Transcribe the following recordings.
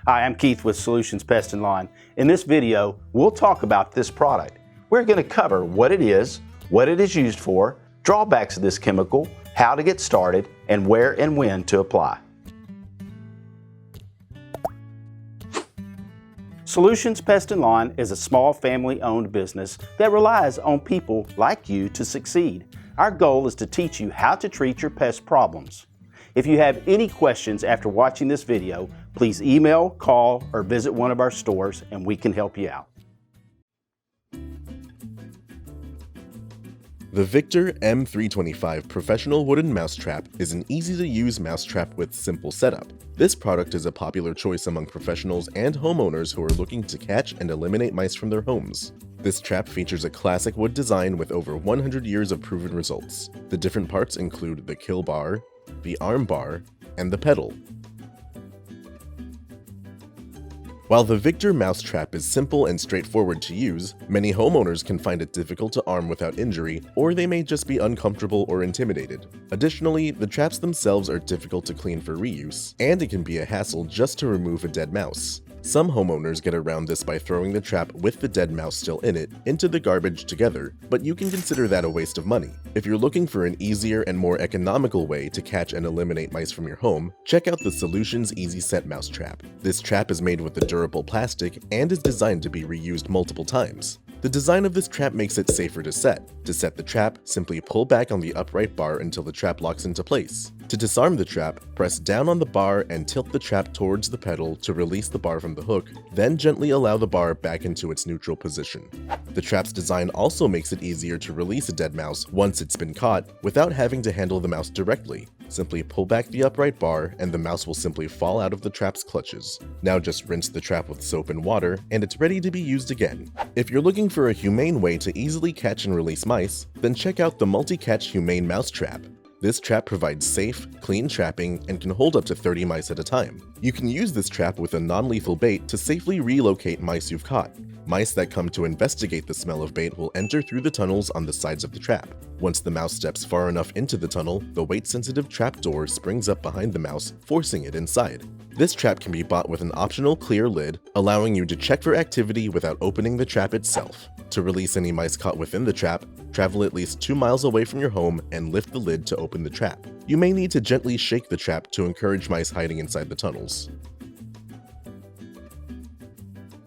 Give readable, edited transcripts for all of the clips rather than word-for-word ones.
Hi, I'm Keith with Solutions Pest and Lawn. In this video, we'll talk about this product. We're going to cover what it is used for, drawbacks of this chemical, how to get started, and where and when to apply. Solutions Pest and Lawn is a small family-owned business that relies on people like you to succeed. Our goal is to teach you how to treat your pest problems. If you have any questions after watching this video, please email, call, or visit one of our stores and we can help you out. The Victor M325 Professional Wooden Mousetrap is an easy-to-use mousetrap with simple setup. This product is a popular choice among professionals and homeowners who are looking to catch and eliminate mice from their homes. This trap features a classic wood design with over 100 years of proven results. The different parts include the kill bar, the arm bar, and the pedal. While the Victor mousetrap is simple and straightforward to use, many homeowners can find it difficult to arm without injury, or they may just be uncomfortable or intimidated. Additionally, the traps themselves are difficult to clean for reuse, and it can be a hassle just to remove a dead mouse. Some homeowners get around this by throwing the trap with the dead mouse still in it into the garbage together, but you can consider that a waste of money. If you're looking for an easier and more economical way to catch and eliminate mice from your home, check out the Solutions Easy Set Mousetrap. This trap is made with a durable plastic and is designed to be reused multiple times. The design of this trap makes it safer to set. To set the trap, simply pull back on the upright bar until the trap locks into place. To disarm the trap, press down on the bar and tilt the trap towards the pedal to release the bar from the hook, then gently allow the bar back into its neutral position. The trap's design also makes it easier to release a dead mouse once it's been caught without having to handle the mouse directly. Simply pull back the upright bar and the mouse will simply fall out of the trap's clutches. Now just rinse the trap with soap and water and it's ready to be used again. If you're looking for a humane way to easily catch and release mice, then check out the Multi-Catch Humane Mouse Trap. This trap provides safe, clean trapping and can hold up to 30 mice at a time. You can use this trap with a non-lethal bait to safely relocate mice you've caught. Mice that come to investigate the smell of bait will enter through the tunnels on the sides of the trap. Once the mouse steps far enough into the tunnel, the weight-sensitive trap door springs up behind the mouse, forcing it inside. This trap can be bought with an optional clear lid, allowing you to check for activity without opening the trap itself. To release any mice caught within the trap, travel at least 2 miles away from your home and lift the lid to open the trap. You may need to gently shake the trap to encourage mice hiding inside the tunnels.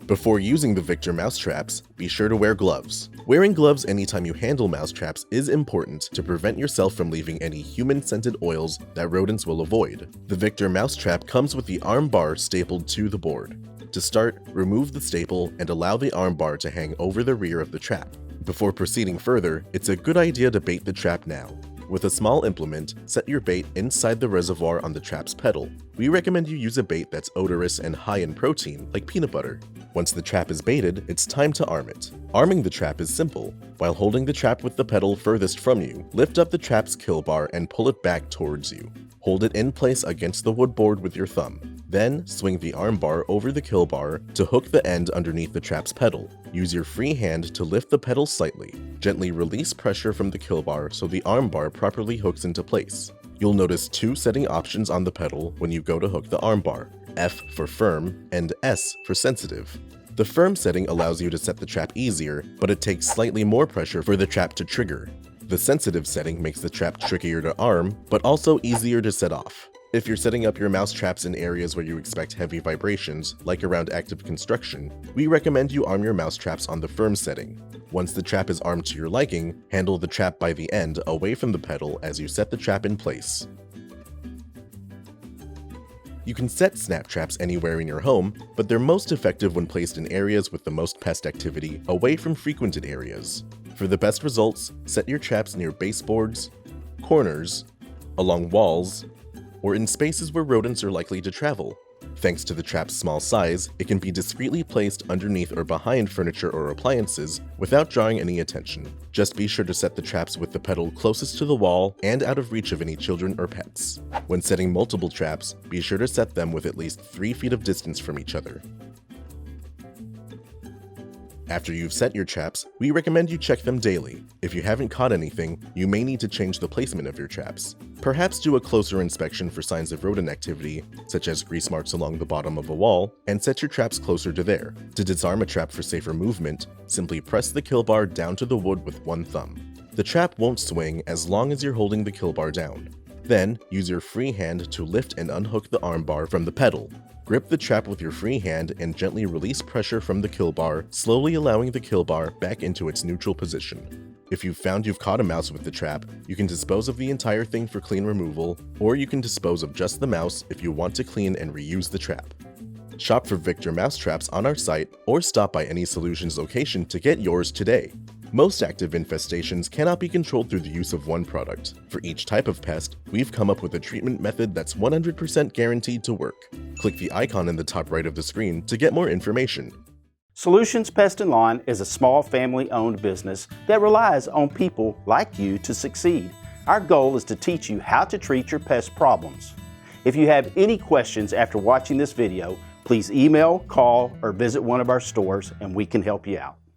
Before using the Victor mousetraps, be sure to wear gloves. Wearing gloves anytime you handle mousetraps is important to prevent yourself from leaving any human-scented oils that rodents will avoid. The Victor mousetrap comes with the arm bar stapled to the board. To start, remove the staple and allow the arm bar to hang over the rear of the trap. Before proceeding further, it's a good idea to bait the trap now. With a small implement, set your bait inside the reservoir on the trap's pedal. We recommend you use a bait that's odorous and high in protein, like peanut butter. Once the trap is baited, it's time to arm it. Arming the trap is simple. While holding the trap with the pedal furthest from you, lift up the trap's kill bar and pull it back towards you. Hold it in place against the wood board with your thumb. Then, swing the arm bar over the kill bar to hook the end underneath the trap's pedal. Use your free hand to lift the pedal slightly. Gently release pressure from the kill bar so the arm bar properly hooks into place. You'll notice 2 setting options on the pedal when you go to hook the arm bar, F for firm and S for sensitive. The firm setting allows you to set the trap easier, but it takes slightly more pressure for the trap to trigger. The sensitive setting makes the trap trickier to arm, but also easier to set off. If you're setting up your mouse traps in areas where you expect heavy vibrations, like around active construction, we recommend you arm your mouse traps on the firm setting. Once the trap is armed to your liking, handle the trap by the end away from the pedal as you set the trap in place. You can set snap traps anywhere in your home, but they're most effective when placed in areas with the most pest activity, away from frequented areas. For the best results, set your traps near baseboards, corners, along walls, or in spaces where rodents are likely to travel. Thanks to the trap's small size, it can be discreetly placed underneath or behind furniture or appliances without drawing any attention. Just be sure to set the traps with the pedal closest to the wall and out of reach of any children or pets. When setting multiple traps, be sure to set them with at least 3 feet of distance from each other. After you've set your traps, we recommend you check them daily. If you haven't caught anything, you may need to change the placement of your traps. Perhaps do a closer inspection for signs of rodent activity, such as grease marks along the bottom of a wall, and set your traps closer to there. To disarm a trap for safer movement, simply press the kill bar down to the wood with one thumb. The trap won't swing as long as you're holding the kill bar down. Then, use your free hand to lift and unhook the arm bar from the pedal. Grip the trap with your free hand and gently release pressure from the kill bar, slowly allowing the kill bar back into its neutral position. If you've found you've caught a mouse with the trap, you can dispose of the entire thing for clean removal, or you can dispose of just the mouse if you want to clean and reuse the trap. Shop for Victor mouse traps on our site or stop by any Solutions location to get yours today. Most active infestations cannot be controlled through the use of one product. For each type of pest, we've come up with a treatment method that's 100% guaranteed to work. Click the icon in the top right of the screen to get more information. Solutions Pest and Lawn is a small family-owned business that relies on people like you to succeed. Our goal is to teach you how to treat your pest problems. If you have any questions after watching this video, please email, call, or visit one of our stores and we can help you out.